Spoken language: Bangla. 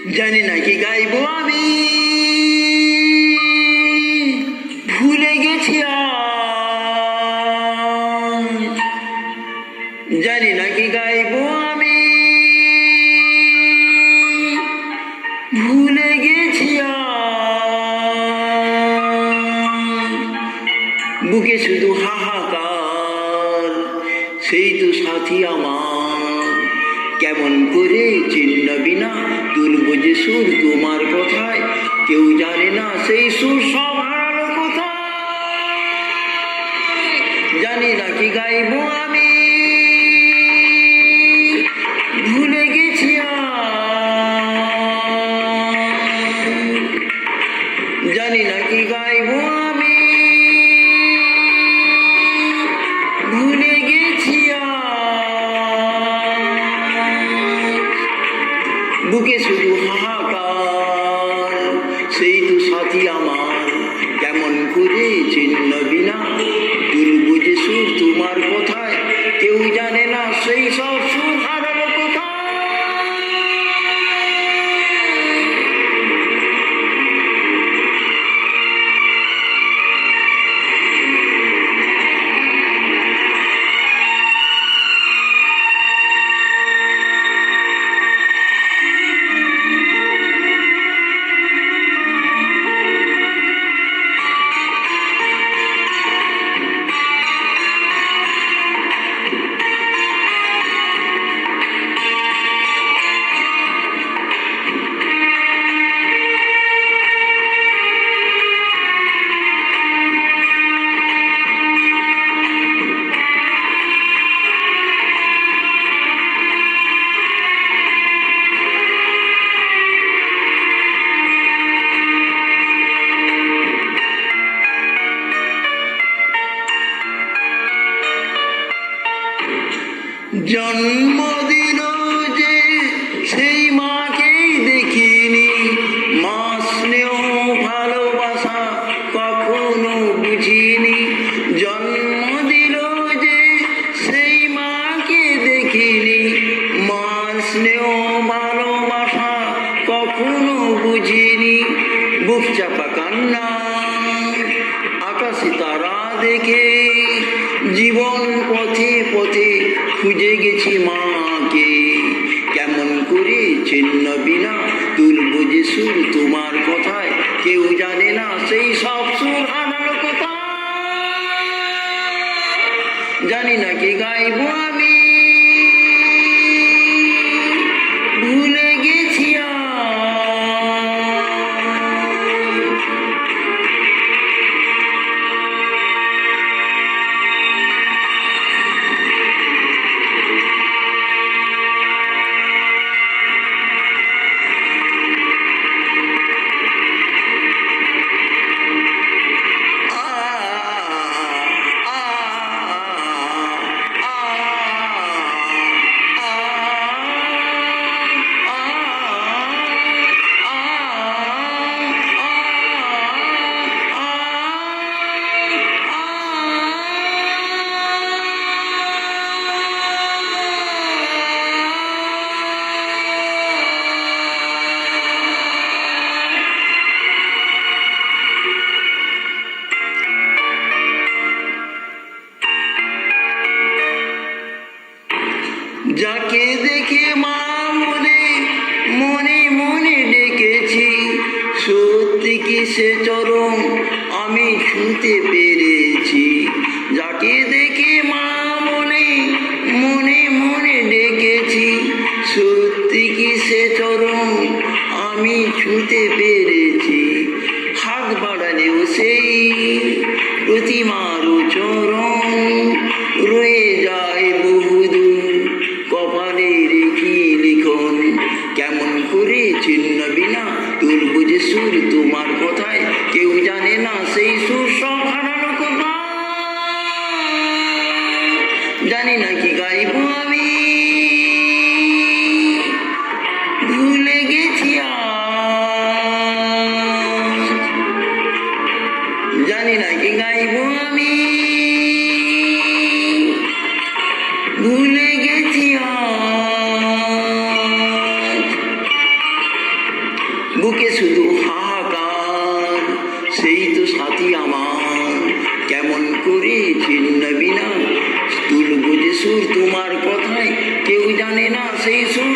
জানি না কি গাইবো আমি, ভুলে গেছি আজ। জানি না কি গাইবো আমি, ভুলে গেছি আজ। বুকে শুধু হাহাকার, সেই তো সাথী আমার। কেমন করে চিনবি না তুলব যে সুর তোমার কথায়, কেউ জানে না সেই সুর সব হারালো কোথায়। জানি না কি গাইবো আমি, ভুলে গেছি আজ। জানি না কি গাইবো আমি, ভুলে গেছি আজ। বুকে শুধু হাহাকার, সেই তো সাথী আমার। কেমন করে চিনবি না তুলব যে সুর তোমার কোথায়, কেউ জানে না সেই সব সুর হারালো কোথায়। জন্ম দিল যে সেই মাকেই দেখিনি, মা স্নেহ ভালোবাসা কখনো বুঝিনি। জন্ম দিল যে সেই মাকে দেখিনি, মা স্নেহ ভালোবাসা কখনো বুঝিনি। বুক চাপা কান্না আকাশে তারা দেখে, জীবন পথে পথে খুঁজে গেছি মাকে। কেমন করে চিনবি না তুলব যে সুর তোমার কথায়, কেউ জানে না সেই সব সুর হারালো কোথায়। জানি না কি গাইবো আমি, ভুলে গেছি আজ। যাকে দেখে মা মনে মনে মনে ডেকেছি, সত্যি কি সে চরণ আমি ছুঁতে পেরেছি। যাকে দেখে মা মনে মনে মনে ডেকেছি, সত্যি কি সে চরণ আমি ছুঁতে পেরেছি। হাত বাড়ালেও সেই প্রতিমার চরণ রয়ে যায় বহুদূর, কপালে রেখি লিখন। কেমন করে চিনবি না তুলব যে সুর তোমার কথায়, কেউ জানে না সেই সুর সব হারালো কোথায়। জানি না কি গাইবো আমি, ভুলে গেছি আজ। জানি না কি গাইবো আমি, ভুলে গেছি আজ। ছিন্ন বিনা তুলব যে সুর তোমার কথায় কেউ জানে না সেই সুর